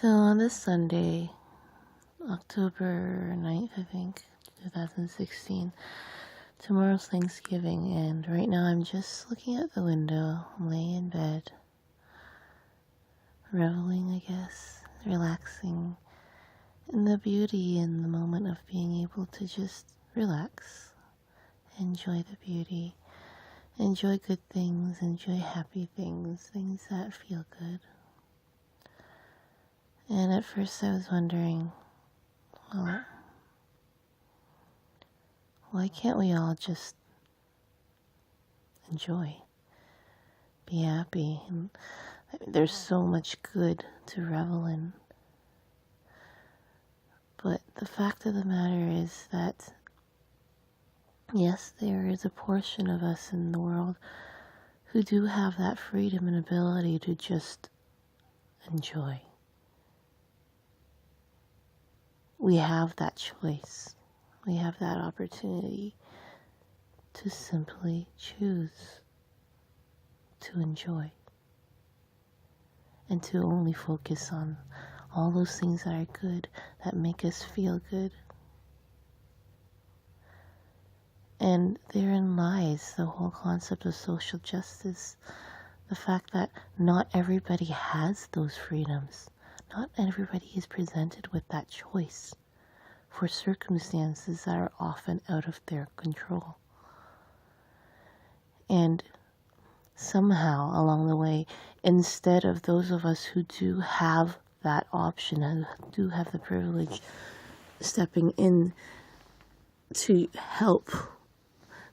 So on this Sunday, October 9th, I think, 2016, tomorrow's Thanksgiving, and right now I'm just looking at the window, laying in bed, reveling, I guess, relaxing in the beauty and the moment of being able to just relax, enjoy the beauty, enjoy good things, enjoy happy things, things that feel good. And at first I was wondering, well, why can't we all just enjoy, be happy? And there's so much good to revel in. But the fact of the matter is that, yes, there is a portion of us in the world who do have that freedom and ability to just enjoy. We have that choice. We have that opportunity to simply choose to enjoy and to only focus on all those things that are good, that make us feel good. And therein lies the whole concept of social justice, the fact that not everybody has those freedoms. Not everybody is presented with that choice for circumstances that are often out of their control. And somehow along the way, instead of those of us who do have that option and do have the privilege stepping in to help,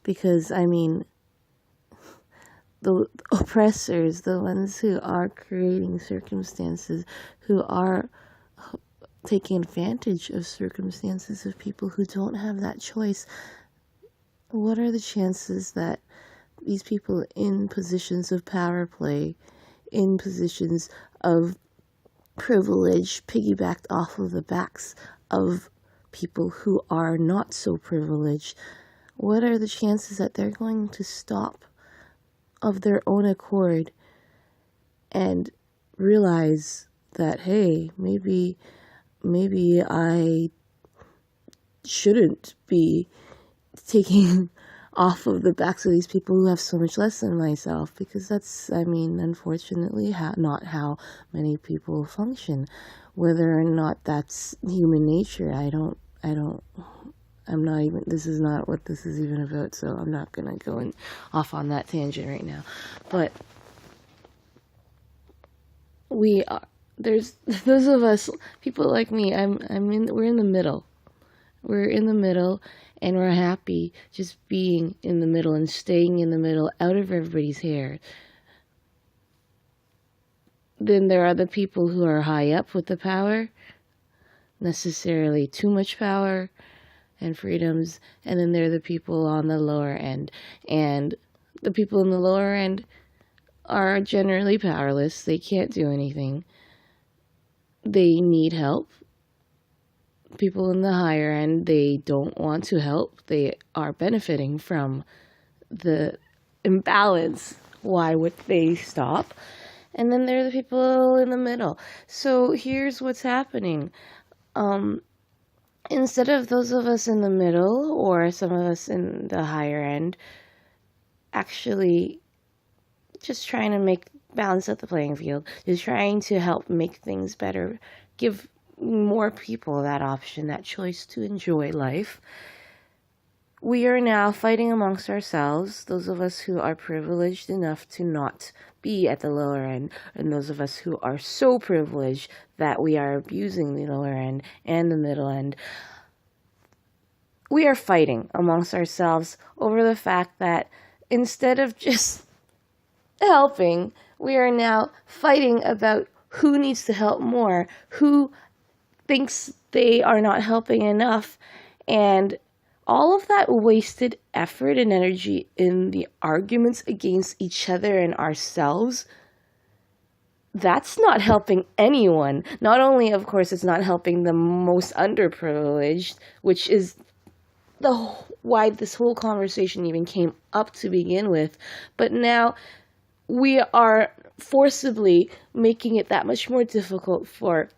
because the oppressors, the ones who are creating circumstances, who are taking advantage of circumstances of people who don't have that choice, what are the chances that these people in positions of power play, in positions of privilege, piggybacked off of the backs of people who are not so privileged, what are the chances that they're going to stop of their own accord and realize that, hey, maybe I shouldn't be taking off of the backs of these people who have so much less than myself, because that's, unfortunately, not how many people function. Whether or not that's human nature, this is not what this is even about, so I'm not going to go off on that tangent right now. But there's those of us, people like me, we're in the middle. We're in the middle, and we're happy just being in the middle and staying in the middle, out of everybody's hair. Then there are the people who are high up with the power, necessarily too much power and freedoms, and then there are the people on the lower end. And the people in the lower end are generally powerless. They can't do anything. They need help. People in the higher end, they don't want to help. They are benefiting from the imbalance. Why would they stop? And then there are the people in the middle. So here's what's happening. Instead of those of us in the middle, or some of us in the higher end, actually just trying to balance out the playing field, just trying to help make things better, give more people that option, that choice to enjoy life, we are now fighting amongst ourselves, those of us who are privileged enough to not be at the lower end, and those of us who are so privileged that we are abusing the lower end and the middle end. We are fighting amongst ourselves over the fact that instead of just helping, we are now fighting about who needs to help more, who thinks they are not helping enough, and all of that wasted effort and energy in the arguments against each other and ourselves, that's not helping anyone. Not only, of course, it's not helping the most underprivileged, which is why this whole conversation even came up to begin with, but now we are forcibly making it that much more difficult for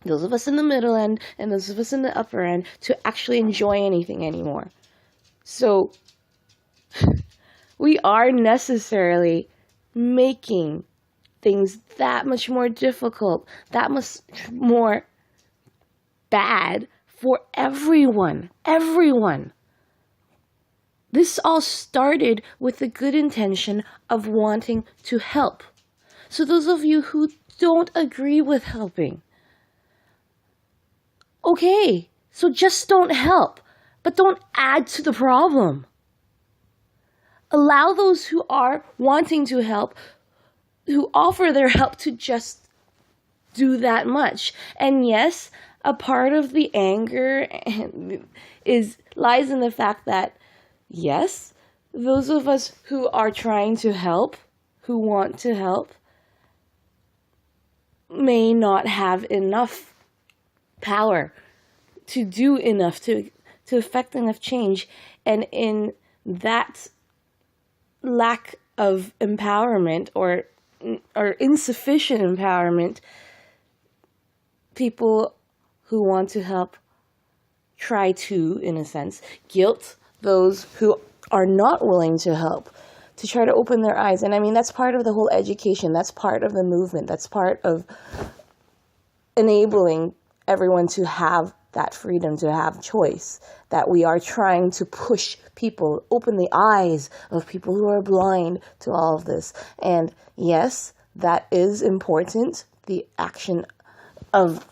those of us in the middle end and those of us in the upper end, to actually enjoy anything anymore. So we are necessarily making things that much more difficult, that much more bad for everyone. Everyone. This all started with the good intention of wanting to help. So those of you who don't agree with helping, okay, so just don't help, but don't add to the problem. Allow those who are wanting to help, who offer their help, to just do that much. And yes, a part of the anger lies in the fact that, yes, those of us who are trying to help, who want to help, may not have enough power to do enough, to affect enough change. And in that lack of empowerment or insufficient empowerment, people who want to help try to, in a sense, guilt those who are not willing to help, to try to open their eyes. And I mean, that's part of the whole education. That's part of the movement. That's part of enabling everyone to have that freedom, to have choice, that we are trying to push people, open the eyes of people who are blind to all of this. And yes, that is important. The action of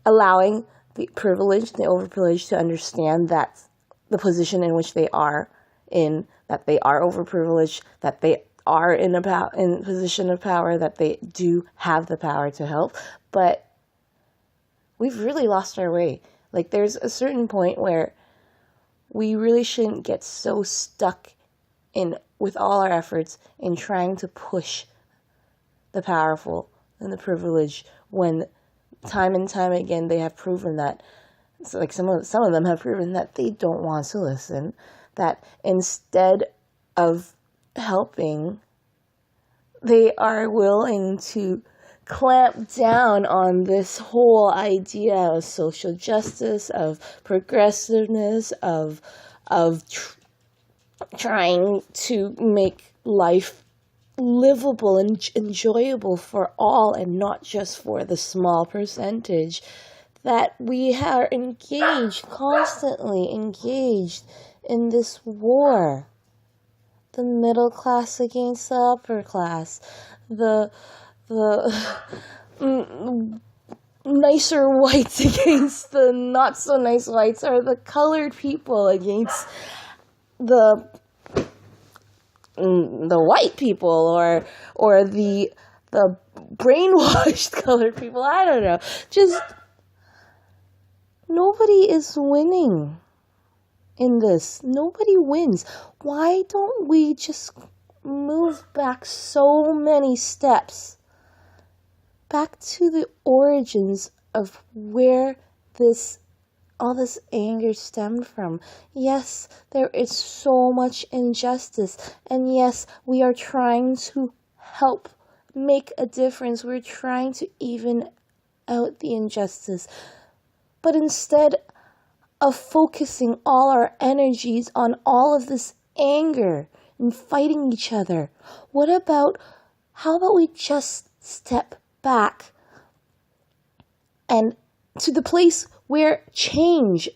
allowing the privileged, the overprivileged, to understand that the position in which they are in, that they are overprivileged, that they are in a position of power, that they do have the power to help. But we've really lost our way. Like, there's a certain point where we really shouldn't get so stuck in, with all our efforts, in trying to push the powerful and the privileged, when time and time again they have proven that, like some of them have proven that they don't want to listen, that instead of helping, they are willing to clamp down on this whole idea of social justice, of progressiveness, of trying to make life livable and enjoyable for all, and not just for the small percentage. That we are constantly engaged in this war. The middle class against the upper class, the nicer whites against the not so nice whites, or the colored people against the white people, or the brainwashed colored people. I don't know. Just nobody is winning in this. Nobody wins. Why don't we just move back so many steps, back to the origins of where all this anger stemmed from? Yes, there is so much injustice, and yes, we are trying to help make a difference. We're trying to even out the injustice. But instead of focusing all our energies on all of this anger and fighting each other, how about we just step back and to the place where change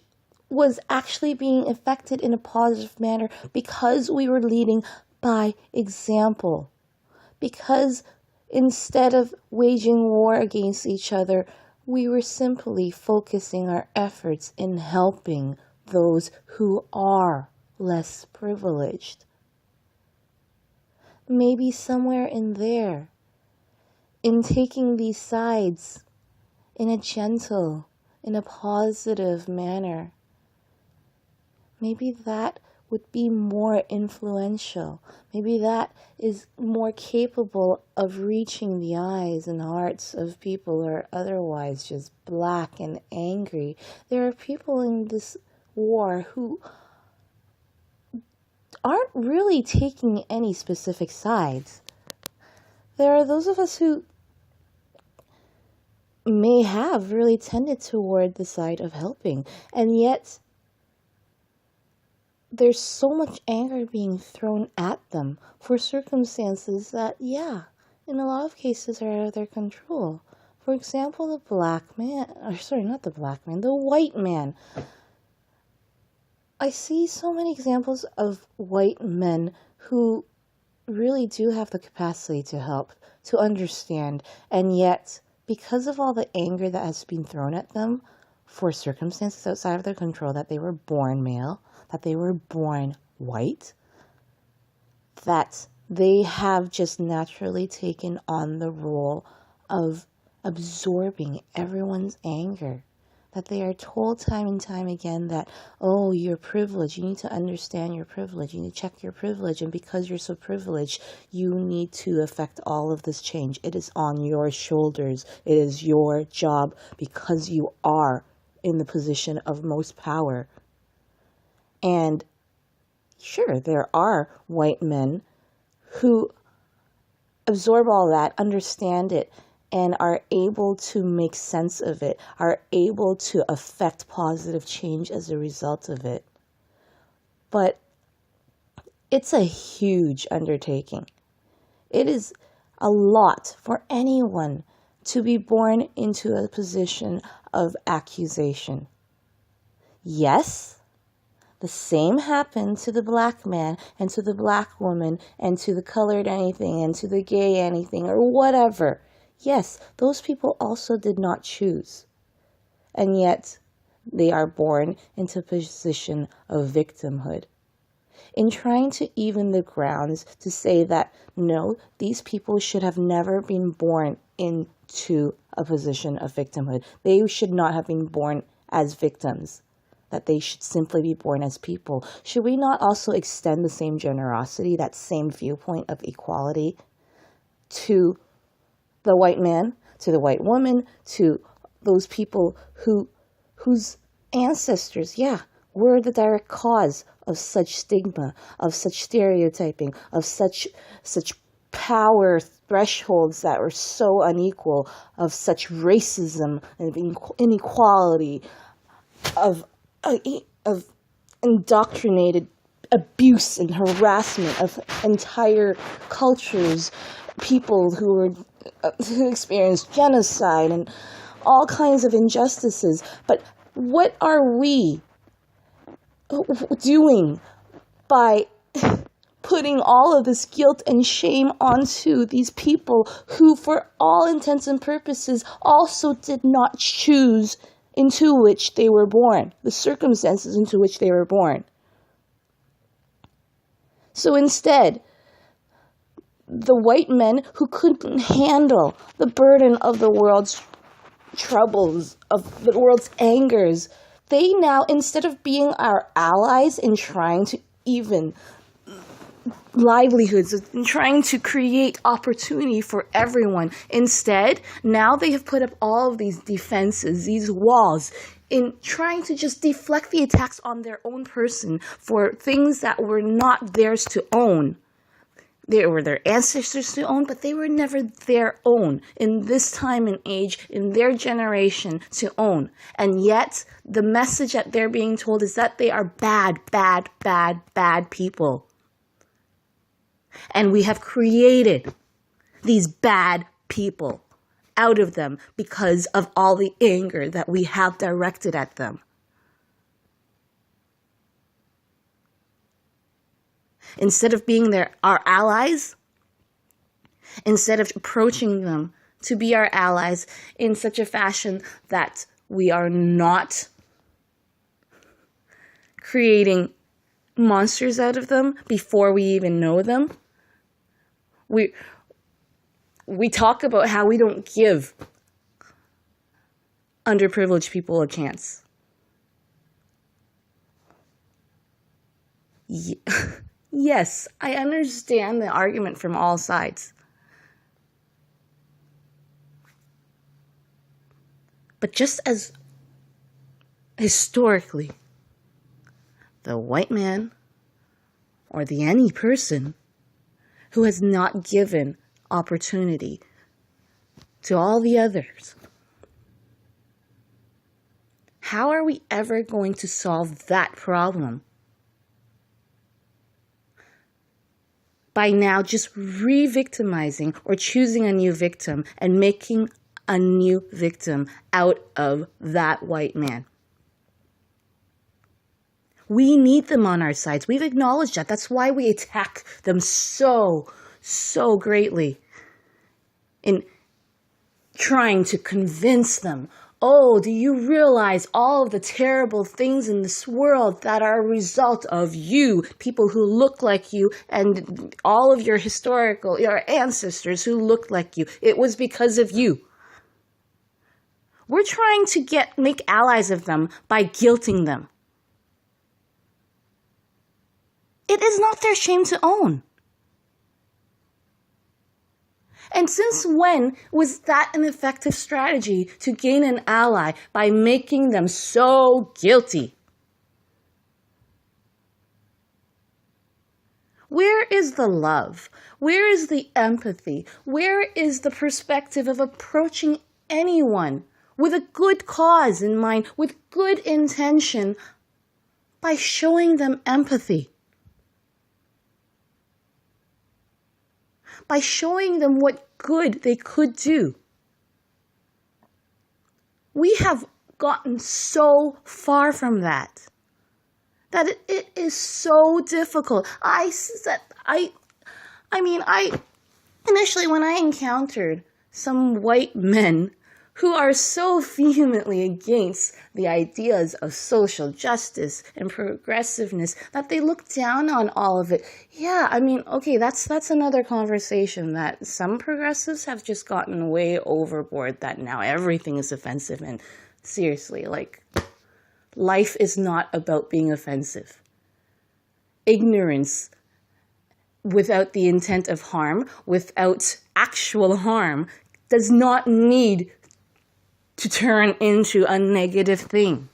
was actually being effected in a positive manner, because we were leading by example. Because instead of waging war against each other, we were simply focusing our efforts in helping those who are less privileged. Maybe somewhere in there, in taking these sides in a gentle, in a positive manner, maybe that would be more influential. Maybe that is more capable of reaching the eyes and hearts of people who are otherwise just black and angry. There are people in this war who aren't really taking any specific sides. there are those of us who may have really tended toward the side of helping, and yet there's so much anger being thrown at them for circumstances that, yeah, in a lot of cases are out of their control. For example, the white man. I see so many examples of white men who really do have the capacity to help, to understand, and yet, because of all the anger that has been thrown at them for circumstances outside of their control, that they were born male, that they were born white, that they have just naturally taken on the role of absorbing everyone's anger. That they are told time and time again that, oh, you're privileged, you need to understand your privilege, you need to check your privilege, and because you're so privileged, you need to affect all of this change. It is on your shoulders. It is your job because you are in the position of most power. And sure, there are white men who absorb all that, understand it, and are able to make sense of it, are able to affect positive change as a result of it. But it's a huge undertaking. It is a lot for anyone to be born into a position of accusation. Yes, the same happened to the black man and to the black woman and to the colored anything and to the gay anything or whatever. Yes, those people also did not choose. And yet, they are born into a position of victimhood. In trying to even the grounds to say that, no, these people should have never been born into a position of victimhood. They should not have been born as victims. That they should simply be born as people. Should we not also extend the same generosity, that same viewpoint of equality to the white man, to the white woman, to those people whose ancestors, were the direct cause of such stigma, of such stereotyping, of such power thresholds that were so unequal, of such racism and inequality, of indoctrinated abuse and harassment of entire cultures, people who experienced genocide and all kinds of injustices. But what are we doing by putting all of this guilt and shame onto these people who, for all intents and purposes, also did not choose into which they were born, the circumstances into which they were born? So instead, the white men who couldn't handle the burden of the world's troubles, of the world's angers, they now, instead of being our allies in trying to even livelihoods, in trying to create opportunity for everyone, instead, now they have put up all of these defenses, these walls, in trying to just deflect the attacks on their own person for things that were not theirs to own. They were their ancestors to own, but they were never their own in this time and age, in their generation to own. And yet, the message that they're being told is that they are bad, bad, bad, bad people. And we have created these bad people out of them because of all the anger that we have directed at them. Instead of being our allies, instead of approaching them to be our allies in such a fashion that we are not creating monsters out of them before we even know them, we talk about how we don't give underprivileged people a chance. Yes, I understand the argument from all sides. But just as historically, the white man or the any person who has not given opportunity to all the others. How are we ever going to solve that problem? By now just re-victimizing or choosing a new victim and making a new victim out of that white man. We need them on our sides. We've acknowledged that. That's why we attack them so greatly in trying to convince them, oh, do you realize all of the terrible things in this world that are a result of you, people who look like you, and all of your ancestors who looked like you? It was because of you. We're trying to make allies of them by guilting them. It is not their shame to own. And since when was that an effective strategy to gain an ally, by making them so guilty? Where is the love? Where is the empathy? Where is the perspective of approaching anyone with a good cause in mind, with good intention, by showing them empathy? By showing them what good they could do. We have gotten so far from that it is so difficult. Initially when I encountered some white men who are so vehemently against the ideas of social justice and progressiveness that they look down on all of it. Yeah, okay, that's another conversation, that some progressives have just gotten way overboard, that now everything is offensive. And seriously, life is not about being offensive. Ignorance without the intent of harm, without actual harm, does not need to turn into a negative thing.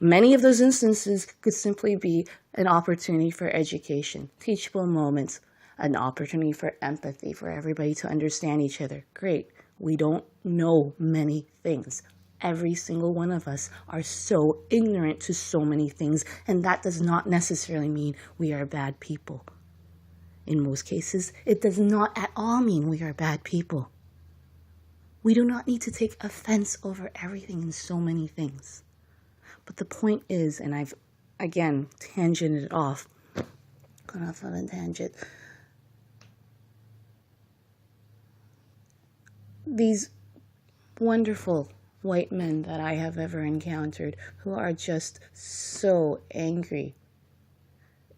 Many of those instances could simply be an opportunity for education, teachable moments, an opportunity for empathy, for everybody to understand each other. Great. We don't know many things. Every single one of us are so ignorant to so many things, and that does not necessarily mean we are bad people. In most cases, it does not at all mean we are bad people. We do not need to take offense over everything and so many things. But the point is, and I've, again, tangented off, gone off on a tangent. These wonderful white men that I have ever encountered who are just so angry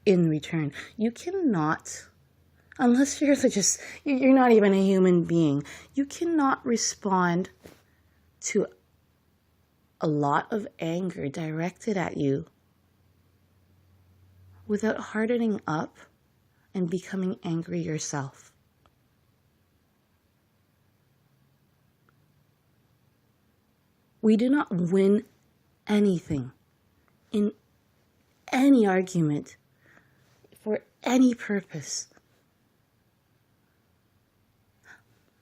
in return. You cannot, unless you're not even a human being, you cannot respond to a lot of anger directed at you without hardening up and becoming angry yourself. We do not win anything in any argument for any purpose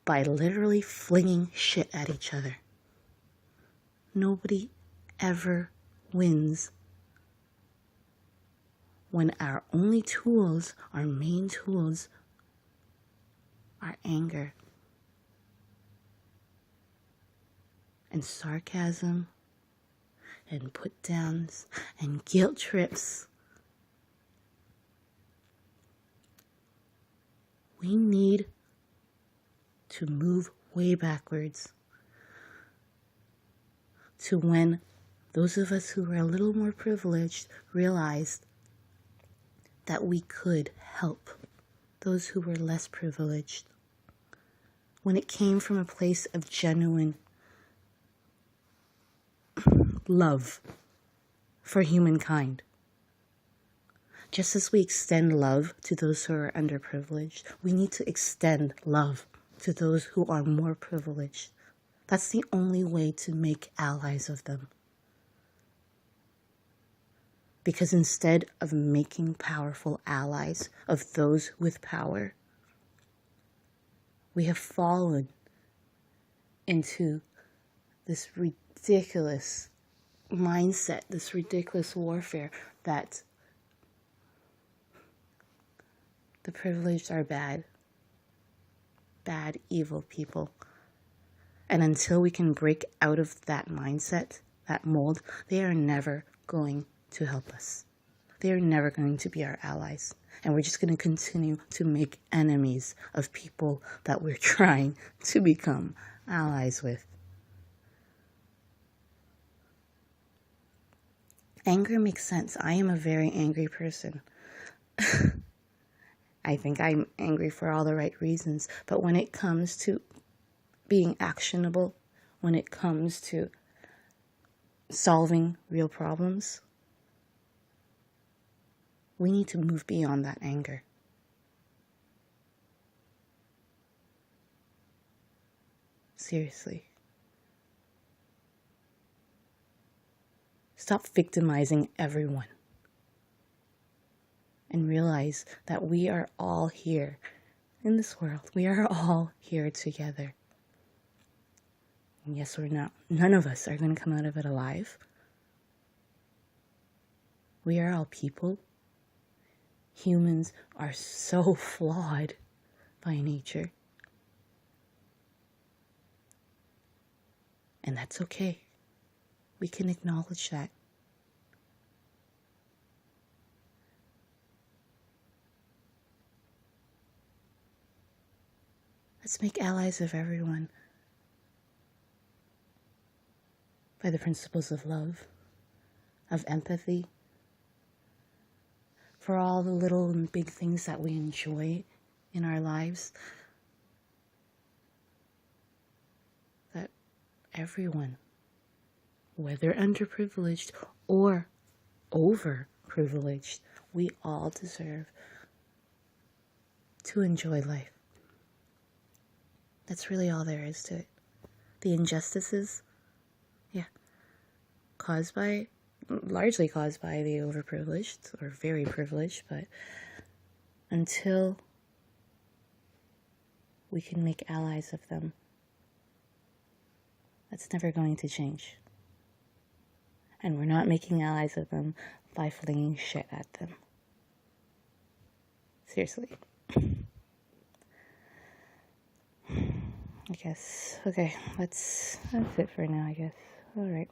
by literally flinging shit at each other. Nobody ever wins when our only tools, our main tools, are anger and sarcasm and put-downs and guilt trips. We need to move way backwards to when those of us who were a little more privileged realized that we could help those who were less privileged. When it came from a place of genuine love for humankind. Just as we extend love to those who are underprivileged, we need to extend love to those who are more privileged. That's the only way to make allies of them. Because instead of making powerful allies of those with power, We have fallen into this ridiculous mindset, this ridiculous warfare that the privileged are bad, evil people. And until we can break out of that mindset, that mold, they are never going to help us. They are never going to be our allies. And we're just going to continue to make enemies of people that we're trying to become allies with. Anger makes sense. I am a very angry person. I think I'm angry for all the right reasons. But when it comes to being actionable, when it comes to solving real problems, we need to move beyond that anger. Seriously. Stop victimizing everyone. And realize that we are all here in this world. We are all here together. And yes, none of us are going to come out of it alive. We are all people. Humans are so flawed by nature. And that's okay. We can acknowledge that. Let's make allies of everyone by the principles of love, of empathy, for all the little and big things that we enjoy in our lives. That everyone, whether underprivileged or overprivileged, we all deserve to enjoy life. That's really all there is to it. The injustices, largely caused by the overprivileged or very privileged, but until we can make allies of them, that's never going to change. And we're not making allies of them by flinging shit at them. Seriously. I guess. Okay, that's it for now, I guess. Alright.